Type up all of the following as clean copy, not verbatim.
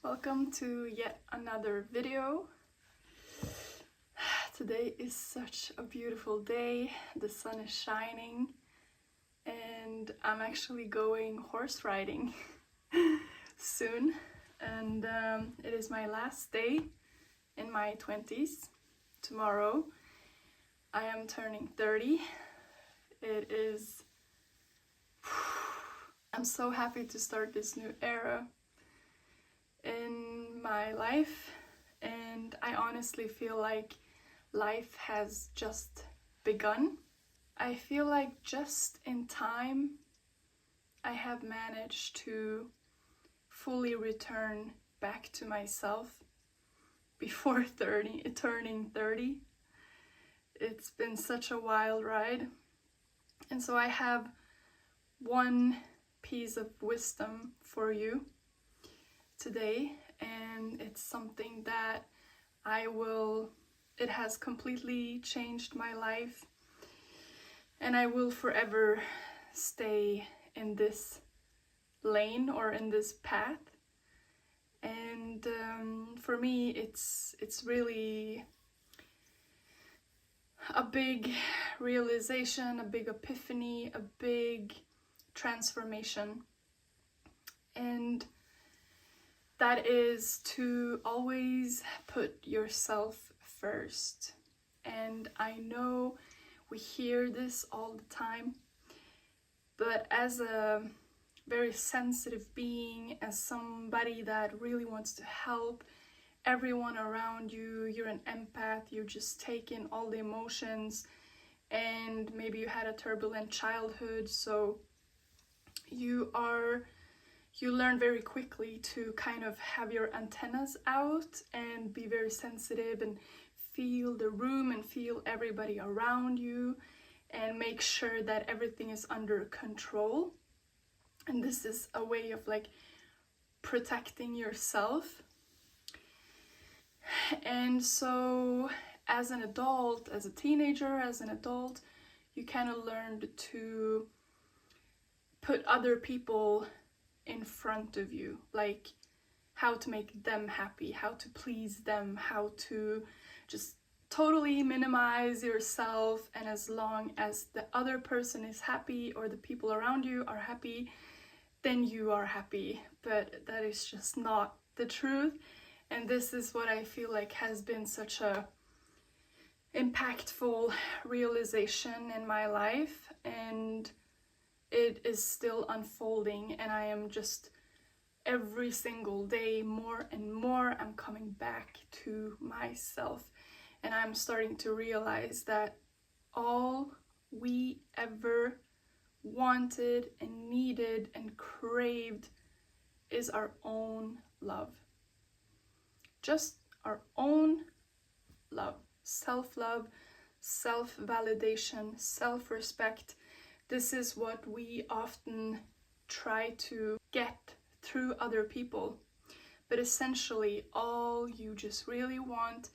Welcome to yet another video. Today is such a beautiful day. The sun is shining and I'm actually going horse riding soon, and it is my last day in my 20s. Tomorrow I am turning 30. It is I'm so happy to start this new era in my life, and I honestly feel like life has just begun. I feel like just in time I have managed to fully return back to myself before turning 30. It's been such a wild ride, and so I have one piece of wisdom for you today, and it's something that it has completely changed my life, and I will forever stay in this lane or in this path. And for me it's really a big realization, a big epiphany, a big transformation, and that is to always put yourself first. And I know we hear this all the time, but as a very sensitive being, as somebody that really wants to help everyone around you, you're an empath, you just take in all the emotions, and maybe you had a turbulent childhood, so you learn very quickly to kind of have your antennas out and be very sensitive and feel the room and feel everybody around you and make sure that everything is under control. And this is a way of like protecting yourself. And so as an adult, as a teenager, as an adult, you kind of learned to put other people in front of you, like how to make them happy, how to please them, how to just totally minimize yourself, and as long as the other person is happy or the people around you are happy, then you are happy. But that is just not the truth, and this is what I feel like has been such a impactful realization in my life, and it is still unfolding, and I am just every single day more and more I'm coming back to myself, and I'm starting to realize that all we ever wanted and needed and craved is our own love. Just our own love, self-love, self-validation, self-respect. This is what we often try to get through other people. But essentially, all you just really want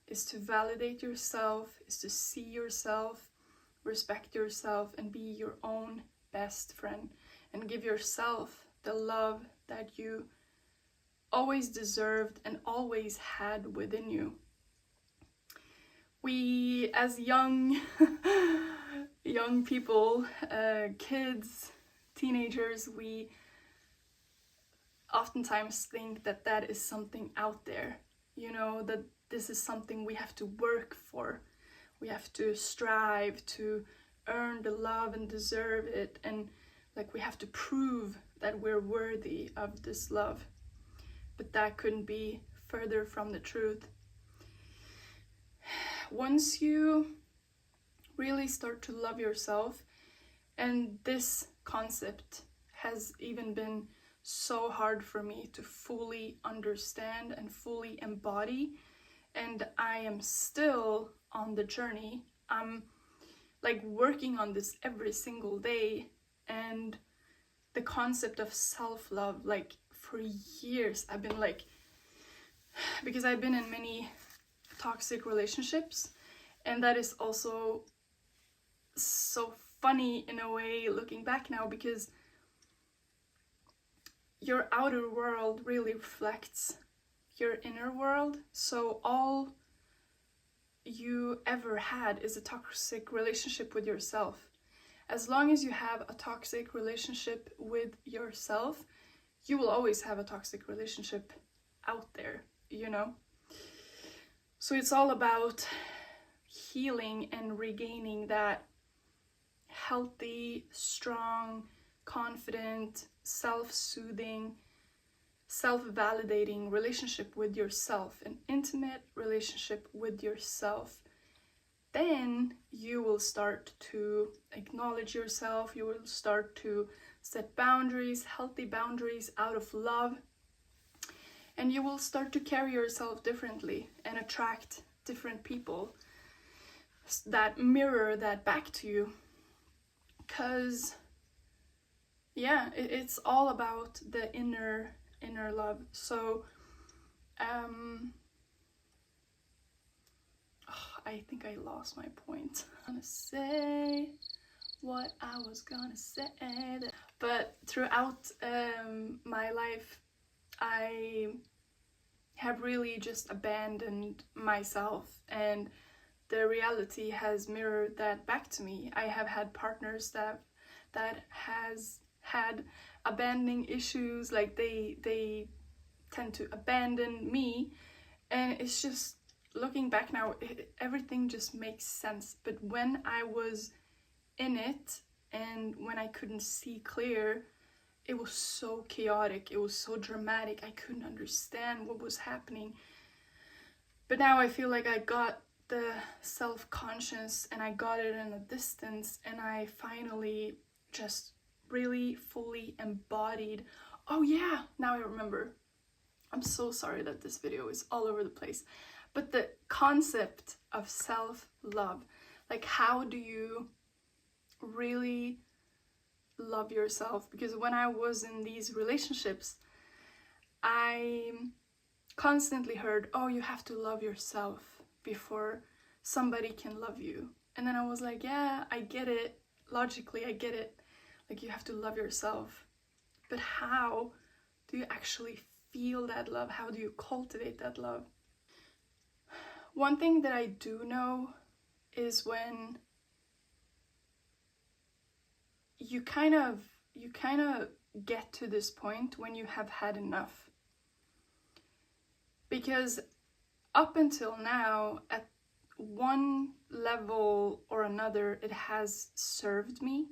is to validate yourself, is to see yourself, respect yourself, and be your own best friend, and give yourself the love that you always deserved and always had within you. We, as young people, kids, teenagers, we oftentimes think that that is something out there, that this is something we have to work for. We have to strive to earn the love and deserve it, and like we have to prove that we're worthy of this love. But that couldn't be further from the truth. Once you really start to love yourself, and this concept has even been so hard for me to fully understand and fully embody, and I am still on the journey. I'm like working on this every single day, and the concept of self-love, like for years I've been like, because I've been in many toxic relationships, and that is also so funny in a way looking back now, because your outer world really reflects your inner world. So all you ever had is a toxic relationship with yourself. As long as you have a toxic relationship with yourself, you will always have a toxic relationship out there, you know? So it's all about healing and regaining that healthy, strong, confident, self-soothing, self-validating relationship with yourself, an intimate relationship with yourself. Then you will start to acknowledge yourself, you will start to set boundaries, healthy boundaries out of love, and you will start to carry yourself differently and attract different people that mirror that back to you. Because yeah, it's all about the inner love. So I think I lost my point. I'm gonna say what I was gonna say, but throughout my life I have really just abandoned myself, and the reality has mirrored that back to me. I have had partners that has had abandoning issues, like they tend to abandon me, and it's just, looking back now, everything just makes sense. But when I was in it and when I couldn't see clear, it was so chaotic, it was so dramatic, I couldn't understand what was happening. But now I feel like I got the self-conscious and I got it in a distance, and I finally just really fully embodied. Oh yeah, now I remember. I'm so sorry that this video is all over the place. But the concept of self-love, like how do you really love yourself? Because when I was in these relationships, I constantly heard, oh, you have to love yourself before somebody can love you. And then I was like, yeah, I get it. Logically, I get it. Like, you have to love yourself. But how do you actually feel that love? How do you cultivate that love? One thing that I do know is when you kind of get to this point when you have had enough. Because up until now, at one level or another, it has served me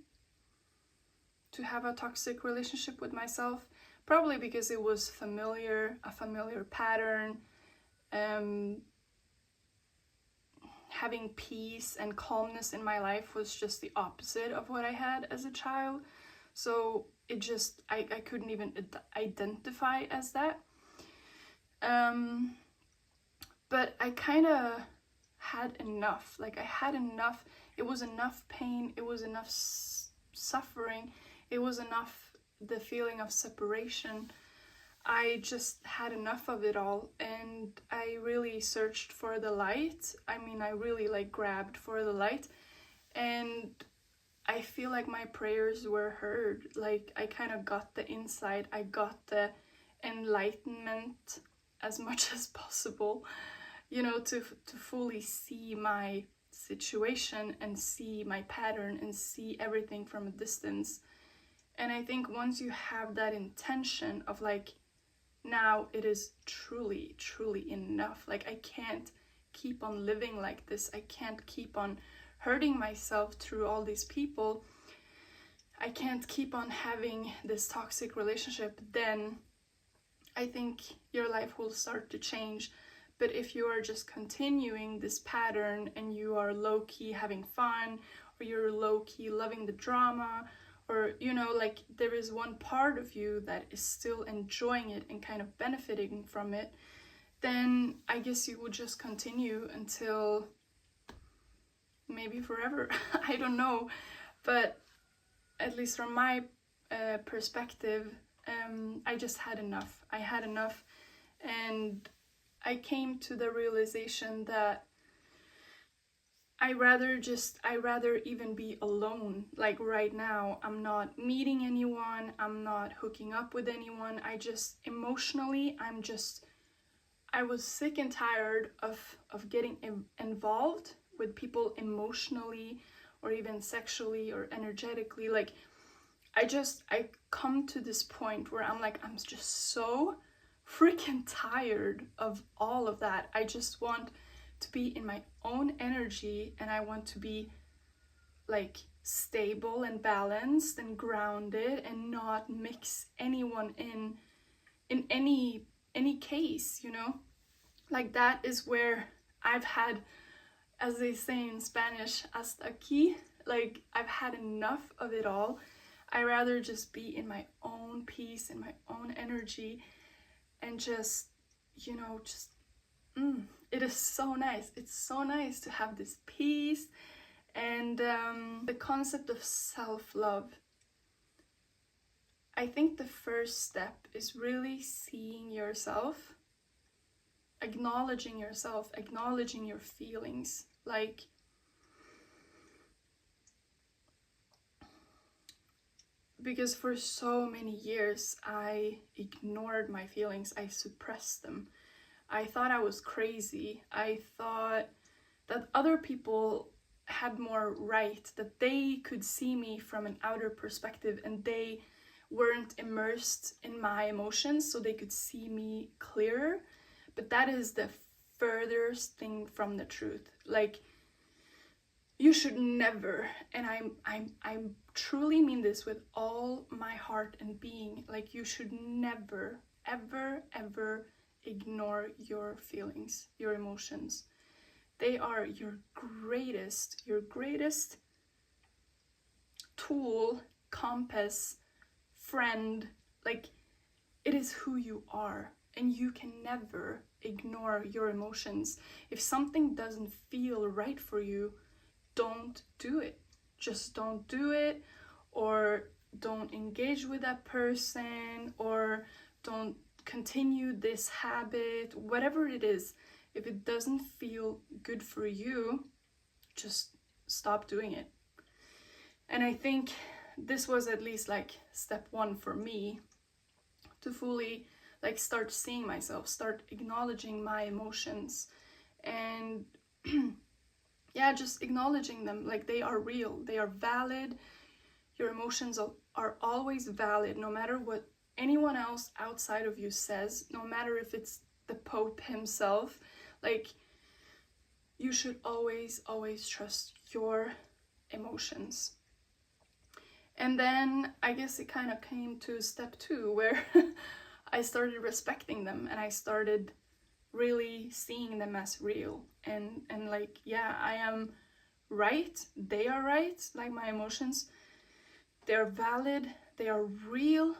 to have a toxic relationship with myself, probably because it was familiar, a familiar pattern. Having peace and calmness in my life was just the opposite of what I had as a child. So it just, I couldn't even identify as that. But I kind of had enough. Like, I had enough. It was enough pain. It was enough suffering. It was enough the feeling of separation. I just had enough of it all, and I really searched for the light. I mean, I really like grabbed for the light, and I feel like my prayers were heard. Like, I kind of got the insight, I got the enlightenment as much as possible, you know, to fully see my situation and see my pattern and see everything from a distance. And I think once you have that intention of like, now it is truly, truly enough. Like, I can't keep on living like this. I can't keep on hurting myself through all these people. I can't keep on having this toxic relationship. Then I think your life will start to change. But if you are just continuing this pattern and you are low-key having fun, or you're low-key loving the drama, or, you know, like, there is one part of you that is still enjoying it and kind of benefiting from it, then I guess you would just continue until maybe forever. I don't know. But at least from my perspective, I just had enough. I had enough, and I came to the realization that I rather even be alone. Like right now, I'm not meeting anyone, I'm not hooking up with anyone. Emotionally, I was sick and tired of getting involved with people emotionally or even sexually or energetically. Like, I come to this point where I'm like, I'm just so freaking tired of all of that. I just want to be in my own energy, and I want to be like stable and balanced and grounded and not mix anyone in any case, you know? Like, that is where I've had, as they say in Spanish, hasta aquí. Like, I've had enough of it all. I rather just be in my own peace, in my own energy, and just, you know, it is so nice. It's so nice to have this peace. And the concept of self-love. I think the first step is really seeing yourself, acknowledging yourself, acknowledging your feelings. Like, because for so many years I ignored my feelings, I suppressed them. I thought I was crazy. I thought that other people had more right, that they could see me from an outer perspective and they weren't immersed in my emotions, so they could see me clearer. But that is the furthest thing from the truth. Like, you should never, and I truly mean this with all my heart and being, like, you should never, ever ignore your feelings, your emotions. They are your greatest tool, compass, friend. Like, it is who you are, and you can never ignore your emotions. If something doesn't feel right for you, don't do it. Just don't do it, or don't engage with that person, or don't continue this habit, whatever it is. If it doesn't feel good for you, just stop doing it. And I think this was at least like step one for me, to fully like start seeing myself, start acknowledging my emotions, and yeah, just acknowledging them. Like, they are real, they are valid. Your emotions are always valid, no matter what anyone else outside of you says, no matter if it's the Pope himself. Like, you should always trust your emotions. And then I guess it kind of came to step two, where I started respecting them, and I started really seeing them as real, and like, yeah, I am right, they are right. Like, my emotions, they're valid, they are real,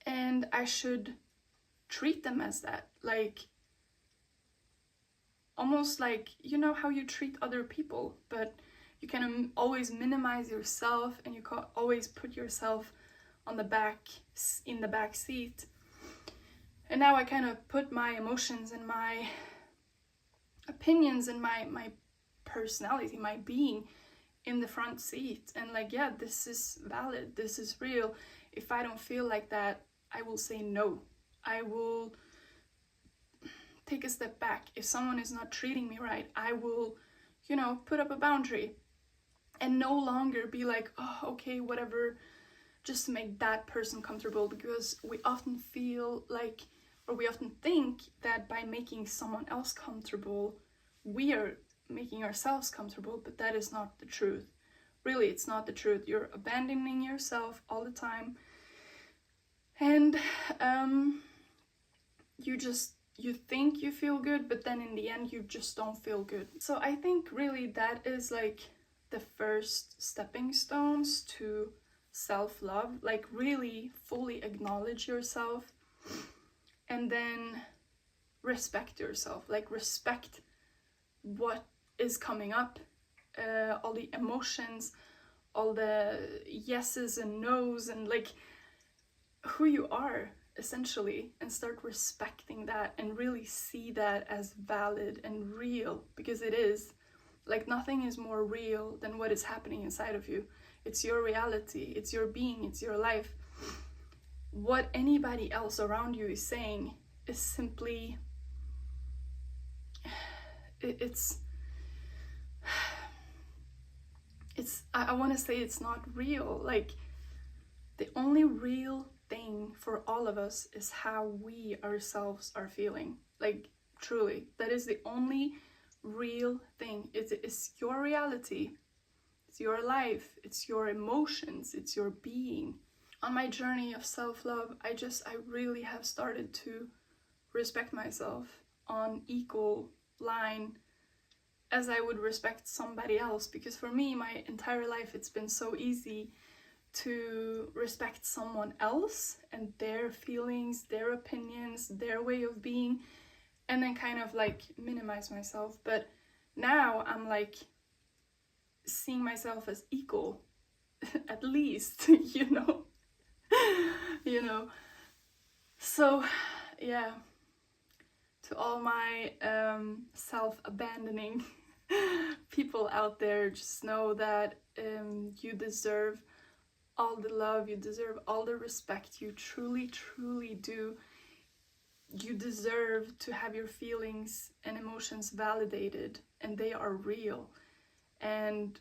and I should treat them as that. Like, almost like, you know how you treat other people, but you can always minimize yourself, and you can always put yourself in the back seat. And now I kind of put my emotions and my opinions and my personality, my being, in the front seat. And like, yeah, this is valid, this is real. If I don't feel like that, I will say no. I will take a step back. If someone is not treating me right, I will, you know, put up a boundary, and no longer be like, oh, okay, whatever, just to make that person comfortable. Because we often feel like, or we often think that by making someone else comfortable, we are making ourselves comfortable, but that is not the truth. Really, it's not the truth. You're abandoning yourself all the time, and you think you feel good, but then in the end you just don't feel good. So I think really that is like the first stepping stones to self-love. Like, really fully acknowledge yourself, and then respect yourself. Like, respect what is coming up, all the emotions, all the yeses and nos, and like who you are essentially, and start respecting that and really see that as valid and real, because it is. Like nothing is more real than what is happening inside of you. It's your reality, it's your being, it's your life. What anybody else around you is saying is simply, it's I want to say it's not real. Like the only real thing for all of us is how we ourselves are feeling. Like truly, that is the only real thing. It's your reality, it's your life, it's your emotions, it's your being. On my journey of self-love, I really have started to respect myself on equal line as I would respect somebody else, because for me, my entire life, it's been so easy to respect someone else and their feelings, their opinions, their way of being, and then kind of like minimize myself. But now I'm like seeing myself as equal, at least, you know. So yeah, to all my self-abandoning people out there, just know that you deserve all the love, you deserve all the respect, you truly, truly do. You deserve to have your feelings and emotions validated, and they are real. And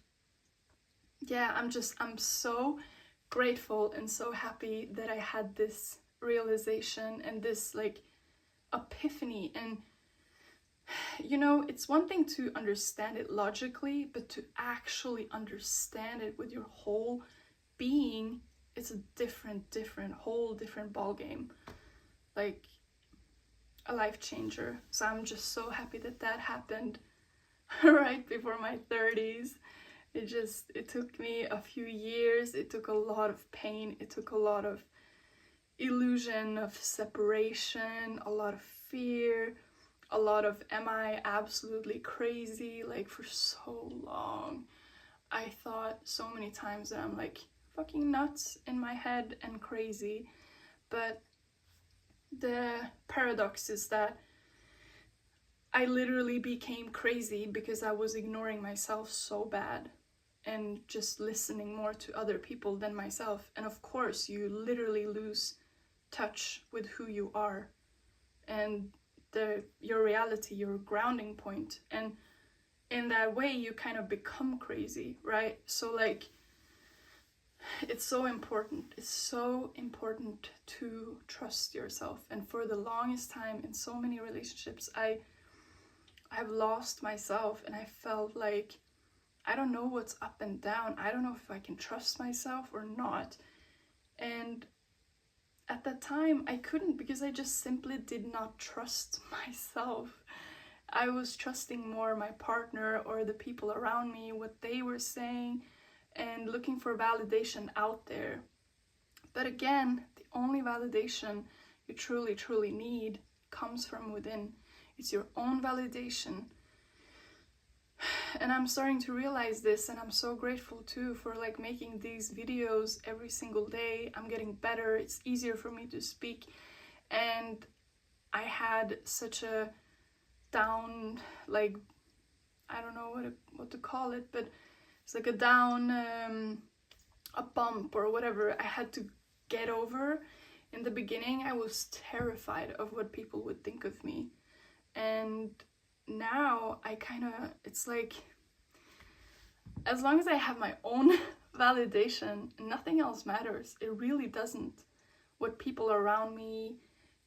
yeah, I'm so grateful and so happy that I had this realization and this like epiphany. And it's one thing to understand it logically, but to actually understand it with your whole being, it's a whole different ball game. Like a life changer. So I'm just so happy that happened right before my 30s. It took me a few years. It took a lot of pain. It took a lot of illusion of separation, a lot of fear, a lot of am I absolutely crazy? Like for so long, I thought so many times that I'm like fucking nuts in my head and crazy. But the paradox is that I literally became crazy because I was ignoring myself so bad and just listening more to other people than myself. And of course, you literally lose touch with who you are and your reality, your grounding point. And in that way, you kind of become crazy, right? So like, it's so important to trust yourself. And for the longest time in so many relationships, I've lost myself, and I felt like I don't know what's up and down. I don't know if I can trust myself or not. And at that time I couldn't, because I just simply did not trust myself. I was trusting more my partner or the people around me, what they were saying, and looking for validation out there. But again, the only validation you truly, truly need comes from within. It's your own validation. And I'm starting to realize this, and I'm so grateful too for like making these videos every single day. I'm getting better. It's easier for me to speak. And I had such a down, like, I don't know what to call it, but it's like a down, a bump or whatever I had to get over. In the beginning, I was terrified of what people would think of me. And now it's like, as long as I have my own validation, nothing else matters. It really doesn't. What people around me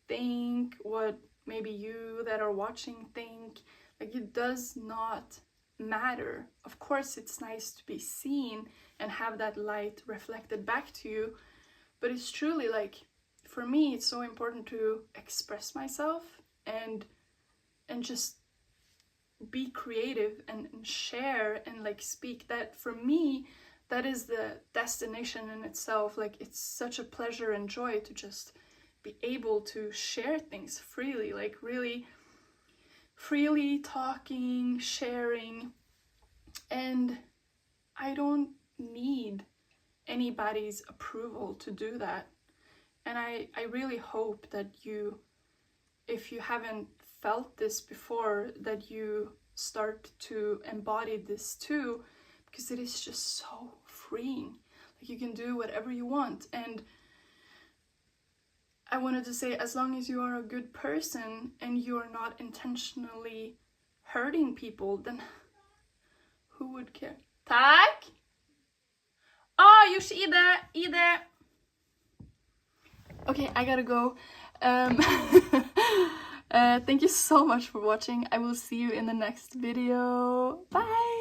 think, what maybe you that are watching think, like, it does not matter. Of course, it's nice to be seen and have that light reflected back to you, but it's truly like, for me, it's so important to express myself and just be creative and share and like speak. That for me, that is the destination in itself. Like, it's such a pleasure and joy to just be able to share things freely, like really freely talking, sharing. And I don't need anybody's approval to do that. And I really hope that you, if you haven't felt this before, that you start to embody this too, because it is just so freeing. Like, you can do whatever you want. And I wanted to say, as long as you are a good person and you are not intentionally hurting people, then who would care? Tack! Gjort i det. Okay, I gotta go. Thank you so much for watching. I will see you in the next video. Bye!